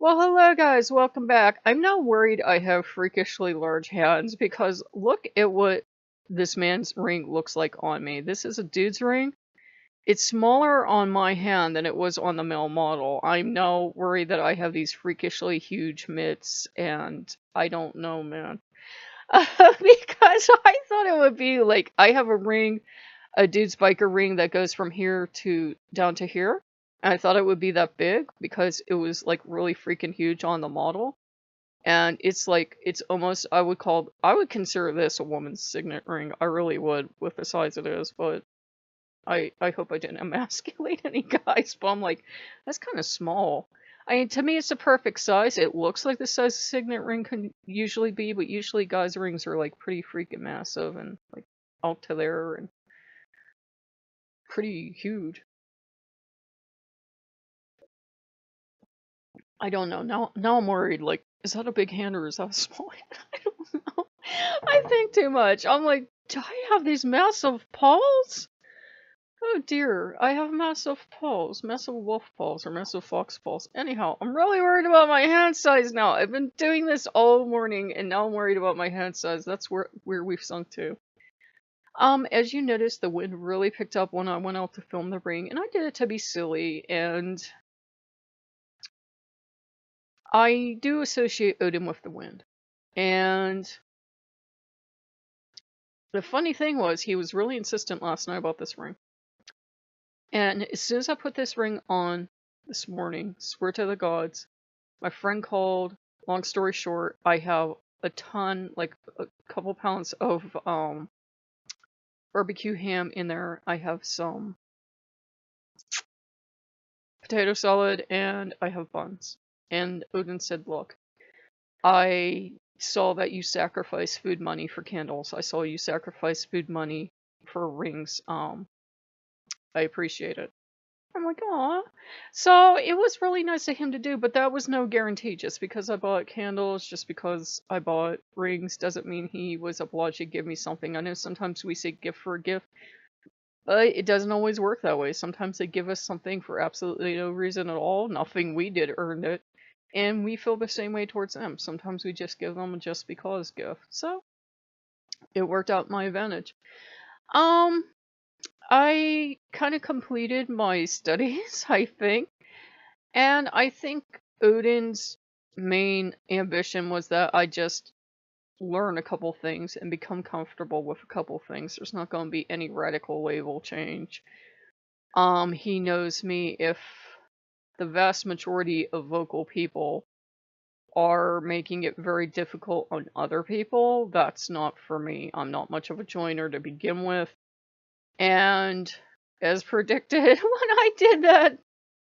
Well, hello guys, welcome back. I'm now worried I have freakishly large hands because look at what this man's ring looks like on me. This is a dude's ring. It's smaller on my hand than it was on the male model. I'm now worried that I have these freakishly huge mitts and I don't know, man. Because I thought it would be like I have a ring, a dude's biker ring that goes from here to down to here. And I thought it would be that big because it was like really freaking huge on the model. And it's like it's almost I would consider this a woman's signet ring. I really would with the size it is, but I hope I didn't emasculate any guys, but I'm like, that's kind of small. I mean, to me, it's the perfect size. It looks like the size a signet ring can usually be, but usually guys' rings are like pretty freaking massive and like out to there and pretty huge. I don't know. Now I'm worried. Like, is that a big hand or is that a small hand? I don't know. I think too much. I'm like, do I have these massive paws? Oh dear, I have massive paws, massive wolf paws, or massive fox paws. Anyhow, I'm really worried about my hand size now. I've been doing this all morning, and now I'm worried about my hand size. That's where we've sunk to. As you noticed, the wind really picked up when I went out to film the ring, and I did it to be silly, and I do associate Odin with the wind. And the funny thing was, he was really insistent last night about this ring. And as soon as I put this ring on this morning, swear to the gods, my friend called. Long story short, I have a ton, like a couple pounds of barbecue ham in there. I have some potato salad and I have buns. And Odin said, look, I saw that you sacrifice food money for candles. I saw you sacrifice food money for rings. I appreciate it. I'm like, aw. So it was really nice of him to do, but that was no guarantee. Just because I bought candles, just because I bought rings, doesn't mean he was obliged to give me something. I know sometimes we say gift for a gift, but it doesn't always work that way. Sometimes they give us something for absolutely no reason at all. Nothing we did earned it. And we feel the same way towards them. Sometimes we just give them a just because gift. So it worked out my advantage. Um, I kind of completed my studies, I think. And I think Odin's main ambition was that I just learn a couple things and become comfortable with a couple things. There's not going to be any radical label change. He knows me. If the vast majority of vocal people are making it very difficult on other people, that's not for me. I'm not much of a joiner to begin with. And as predicted, when I did that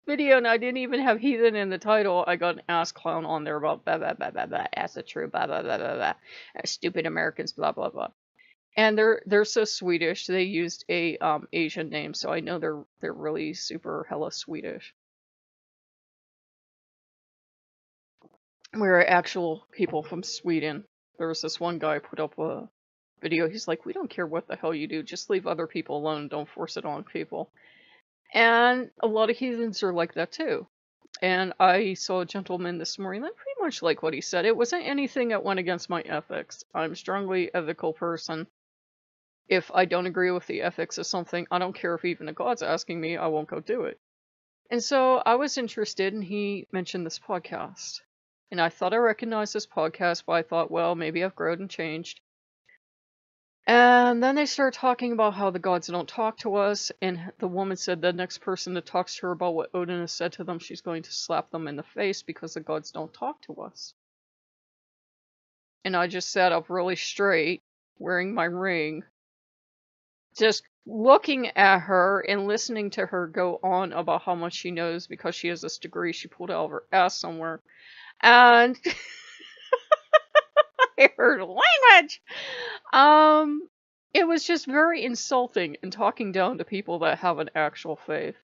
video and I didn't even have heathen in the title, I got an ass clown on there about blah blah blah blah blah, ass the truth, blah blah blah blah blah, stupid Americans, blah blah blah. And they're so Swedish. They used a Asian name, so I know they're really super hella Swedish. We're actual people from Sweden. There was this one guy put up a video. He's like, we don't care what the hell you do, just leave other people alone. Don't force it on people. And a lot of heathens are like that too. And I saw a gentleman this morning that pretty much like what he said. It wasn't anything that went against my ethics. I'm a strongly ethical person. If I don't agree with the ethics of something, I don't care if even the God's asking me, I won't go do it. And so I was interested, and he mentioned this podcast. And I thought I recognized this podcast, but I thought, well, maybe I've grown and changed. And then they started talking about how the gods don't talk to us, and the woman said the next person that talks to her about what Odin has said to them, she's going to slap them in the face because the gods don't talk to us. And I just sat up really straight, wearing my ring, just looking at her and listening to her go on about how much she knows because she has this degree she pulled out of her ass somewhere. And I heard language! It was just very insulting and talking down to people that have an actual faith.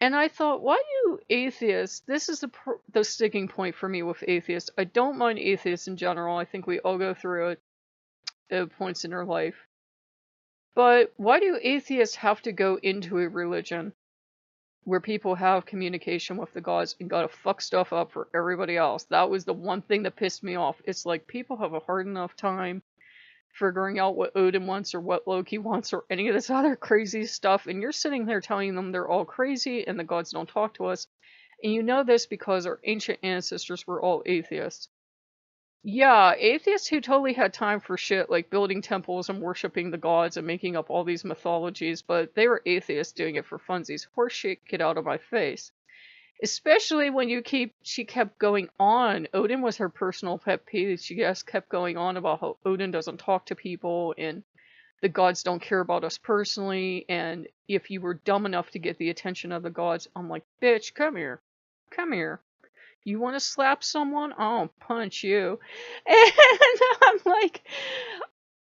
And I thought, why do atheists, this is the sticking point for me with atheists. I don't mind atheists in general. I think we all go through it at points in our life. But why do atheists have to go into a religion where people have communication with the gods and gotta fuck stuff up for everybody else. That was the one thing that pissed me off. It's like people have a hard enough time figuring out what Odin wants or what Loki wants or any of this other crazy stuff, and you're sitting there telling them they're all crazy and the gods don't talk to us. And you know this because our ancient ancestors were all atheists. Yeah, atheists who totally had time for shit like building temples and worshipping the gods and making up all these mythologies, but they were atheists doing it for funsies. Horse shit, get out of my face. Especially when she kept going on. Odin was her personal pet peeve. She just kept going on about how Odin doesn't talk to people and the gods don't care about us personally. And if you were dumb enough to get the attention of the gods, I'm like, bitch, come here. Come here. You want to slap someone? I'll punch you. And I'm like,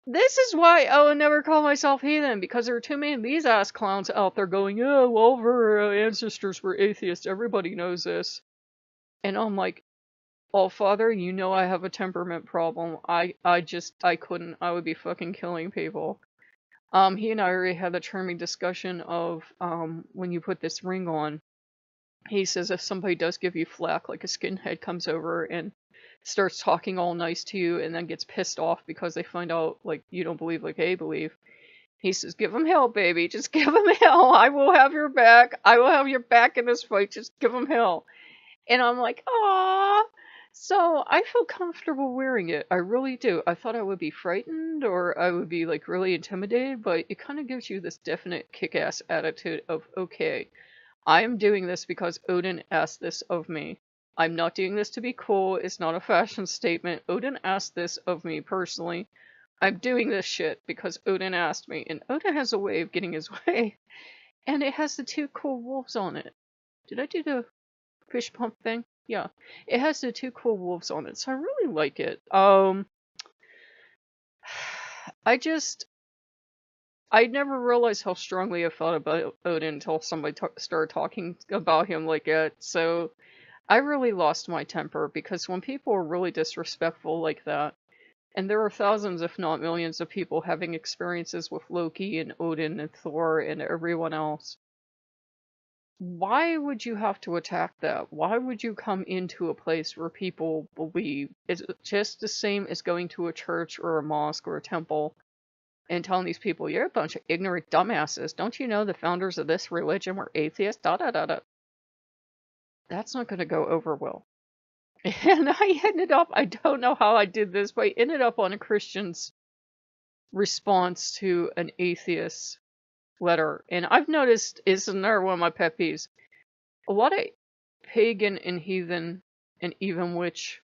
this is why I would never call myself heathen, because there are too many of these ass clowns out there going, oh, well, our ancestors were atheists. Everybody knows this. And I'm like, oh, Father, you know I have a temperament problem. I couldn't. I would be fucking killing people. He and I already had a charming discussion of, when you put this ring on, he says if somebody does give you flack, like a skinhead comes over and starts talking all nice to you and then gets pissed off because they find out, like, you don't believe like they believe, he says, give him hell, baby. Just give him hell. I will have your back. I will have your back in this fight. Just give him hell. And I'm like, ah. So I feel comfortable wearing it. I really do. I thought I would be frightened or I would be, like, really intimidated, but it kind of gives you this definite kick-ass attitude of, okay, I am doing this because Odin asked this of me. I'm not doing this to be cool. It's not a fashion statement. Odin asked this of me personally. I'm doing this shit because Odin asked me. And Odin has a way of getting his way. And it has the two cool wolves on it. Did I do the fish pump thing? Yeah. It has the two cool wolves on it. So I really like it. I never realized how strongly I felt about Odin until somebody started talking about him like that. So I really lost my temper because when people are really disrespectful like that, and there are thousands, if not millions, of people having experiences with Loki and Odin and Thor and everyone else, why would you have to attack that? Why would you come into a place where people believe? It's just the same as going to a church or a mosque or a temple and telling these people, you're a bunch of ignorant dumbasses. Don't you know the founders of this religion were atheists? Da da da da. That's not going to go over well. And I ended up, I don't know how I did this, but I ended up on a Christian's response to an atheist letter. And I've noticed, is another one of my pet peeves, a lot of pagan and heathen and even witch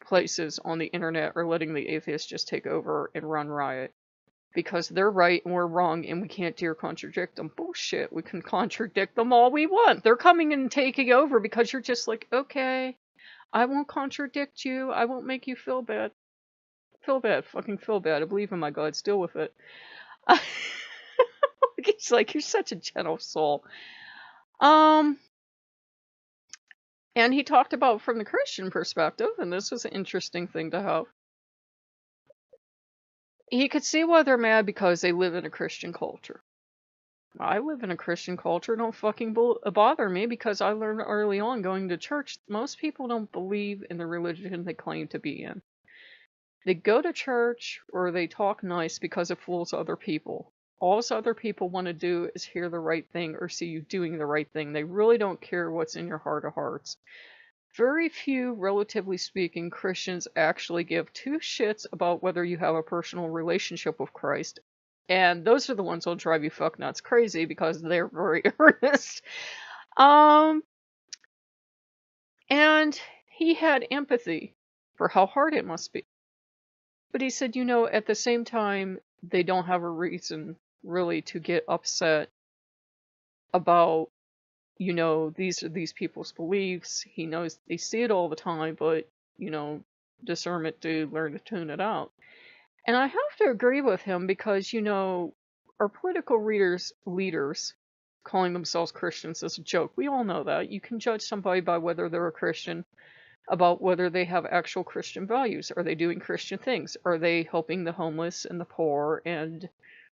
places on the internet are letting the atheists just take over and run riot. Because they're right and we're wrong and we can't dare contradict them. Bullshit, we can contradict them all we want. They're coming and taking over because you're just like, okay, I won't contradict you. I won't make you feel bad. Feel bad. Fucking feel bad. I believe in my God. Deal with it. It's like, you're such a gentle soul. And he talked about from the Christian perspective, and this was an interesting thing to have. He could see why they're mad because they live in a Christian culture. I live in a Christian culture. Don't fucking bother me because I learned early on going to church, most people don't believe in the religion they claim to be in. They go to church or they talk nice because it fools other people. All other people want to do is hear the right thing or see you doing the right thing. They really don't care what's in your heart of hearts. Very few, relatively speaking, Christians actually give two shits about whether you have a personal relationship with Christ. And those are the ones that'll drive you fuck nuts crazy because they're very earnest. And he had empathy for how hard it must be. But he said, you know, at the same time, they don't have a reason really to get upset about, you know, these are these people's beliefs. He knows they see it all the time, but, you know, discernment to learn to tune it out. And I have to agree with him because, you know, our political leaders calling themselves Christians is a joke. We all know that. You can judge somebody by whether they're a Christian, about whether they have actual Christian values. Are they doing Christian things? Are they helping the homeless and the poor and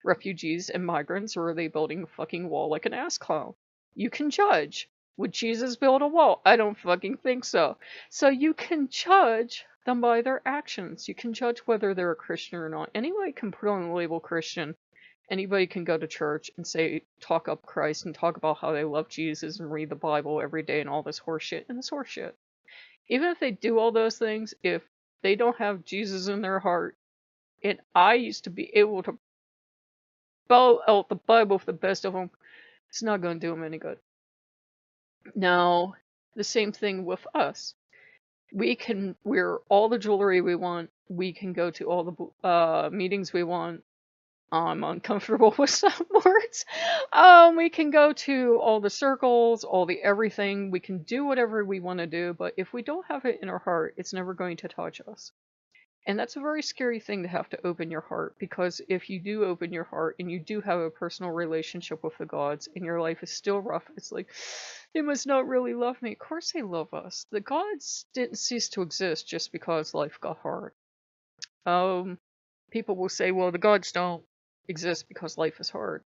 refugees and migrants, or are they building a fucking wall like an ass clown? You can judge. Would Jesus build a wall? I don't fucking think so. So you can judge them by their actions. You can judge whether they're a Christian or not. Anybody can put on the label Christian. Anybody can go to church and say, talk up Christ and talk about how they love Jesus and read the Bible every day and all this horseshit. And it's horseshit. Even if they do all those things, if they don't have Jesus in their heart, and I used to be able to spell out the Bible for the best of them, it's not going to do them any good. Now, the same thing with us. We can wear all the jewelry we want. We can go to all the meetings we want. I'm uncomfortable with some words. We can go to all the circles, all the everything. We can do whatever we want to do, but if we don't have it in our heart, it's never going to touch us. And that's a very scary thing to have to open your heart, because if you do open your heart and you do have a personal relationship with the gods and your life is still rough, it's like, they must not really love me. Of course they love us. The gods didn't cease to exist just because life got hard. People will say, well, the gods don't exist because life is hard.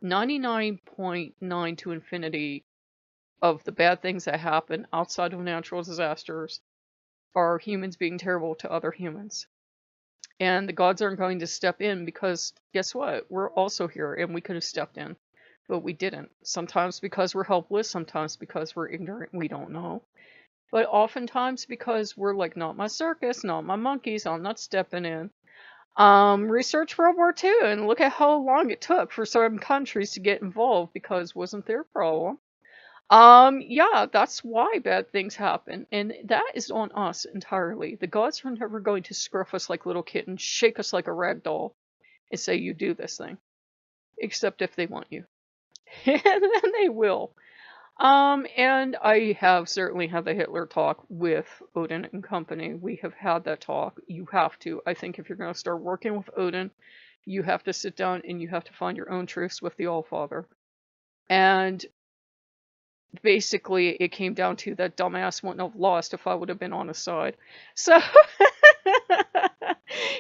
99.9 to infinity of the bad things that happen outside of natural disasters are humans being terrible to other humans. And the gods aren't going to step in because, guess what? We're also here and we could have stepped in, but we didn't. Sometimes because we're helpless, sometimes because we're ignorant, we don't know. But oftentimes because we're like, not my circus, not my monkeys, I'm not stepping in. Research World War II and look at how long it took for certain countries to get involved because it wasn't their problem. Yeah, that's why bad things happen, and that is on us entirely. The gods are never going to scruff us like little kittens, shake us like a rag doll, and say, you do this thing. Except if they want you. And then they will. And I have certainly had the Hitler talk with Odin and company. We have had that talk. You have to. I think if you're going to start working with Odin, you have to sit down and you have to find your own truths with the Allfather. And basically, it came down to that dumbass wouldn't have lost if I would have been on his side. So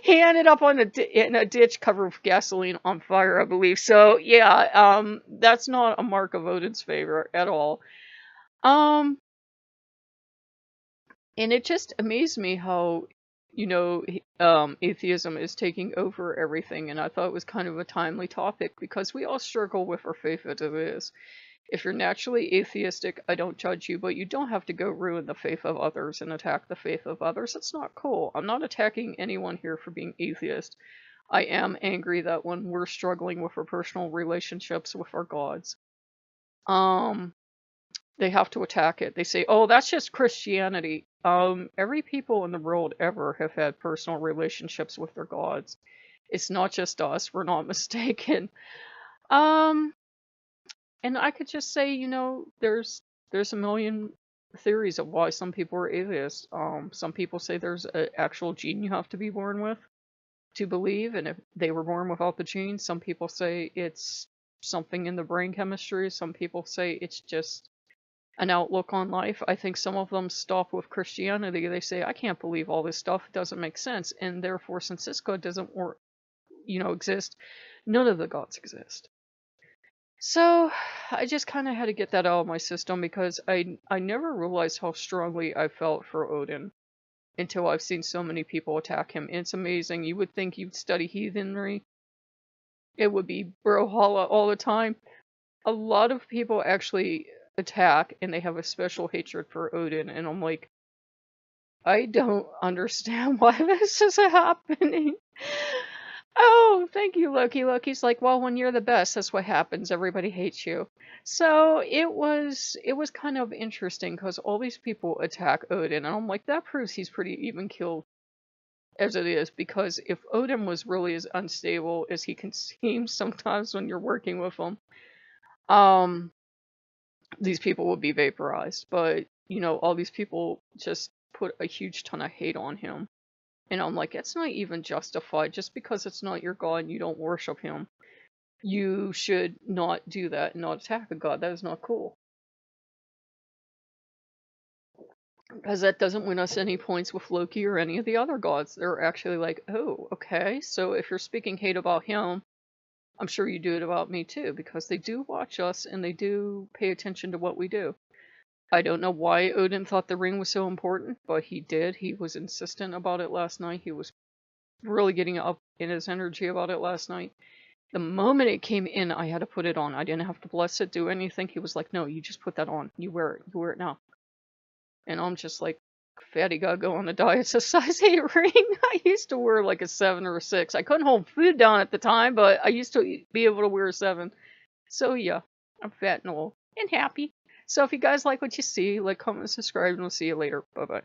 he ended up in a ditch covered with gasoline on fire, I believe. So yeah, that's not a mark of Odin's favor at all. And it just amazed me how, atheism is taking over everything. And I thought it was kind of a timely topic because we all struggle with our faith as it is. If you're naturally atheistic, I don't judge you, but you don't have to go ruin the faith of others and attack the faith of others. It's not cool. I'm not attacking anyone here for being atheist. I am angry that when we're struggling with our personal relationships with our gods, they have to attack it. They say, oh, that's just Christianity. Every people in the world ever have had personal relationships with their gods. It's not just us. We're not mistaken. And I could just say, there's a million theories of why some people are atheists. Some people say there's an actual gene you have to be born with to believe, and if they were born without the gene, some people say it's something in the brain chemistry. Some people say it's just an outlook on life. I think some of them stop with Christianity. They say, I can't believe all this stuff. It doesn't make sense. And therefore, since this God doesn't exist, none of the gods exist. So I just kind of had to get that out of my system because I never realized how strongly I felt for Odin until I've seen so many people attack him. It's amazing. You would think you'd study heathenry. It would be Brawlhalla all the time. A lot of people actually attack and they have a special hatred for Odin, and I'm like, I don't understand why this is happening. Oh, thank you, Loki. Loki's like, well, when you're the best, that's what happens. Everybody hates you. So it was kind of interesting because all these people attack Odin, and I'm like, that proves he's pretty even killed as it is, because if Odin was really as unstable as he can seem sometimes when you're working with him, these people would be vaporized. But, all these people just put a huge ton of hate on him. And I'm like, it's not even justified. Just because it's not your god and you don't worship him, you should not do that and not attack a god. That is not cool. Because that doesn't win us any points with Loki or any of the other gods. They're actually like, oh, okay, so if you're speaking hate about him, I'm sure you do it about me too, because they do watch us and they do pay attention to what we do. I don't know why Odin thought the ring was so important, but he did. He was insistent about it last night. He was really getting up in his energy about it last night. The moment it came in, I had to put it on. I didn't have to bless it, do anything. He was like, no, you just put that on. You wear it. You wear it now. And I'm just like, fatty gotta go on a diet. It's a size 8 ring. I used to wear like a 7 or a 6. I couldn't hold food down at the time, but I used to be able to wear a 7. So yeah, I'm fat and old and happy. So if you guys like what you see, like, comment, subscribe, and we'll see you later. Bye-bye.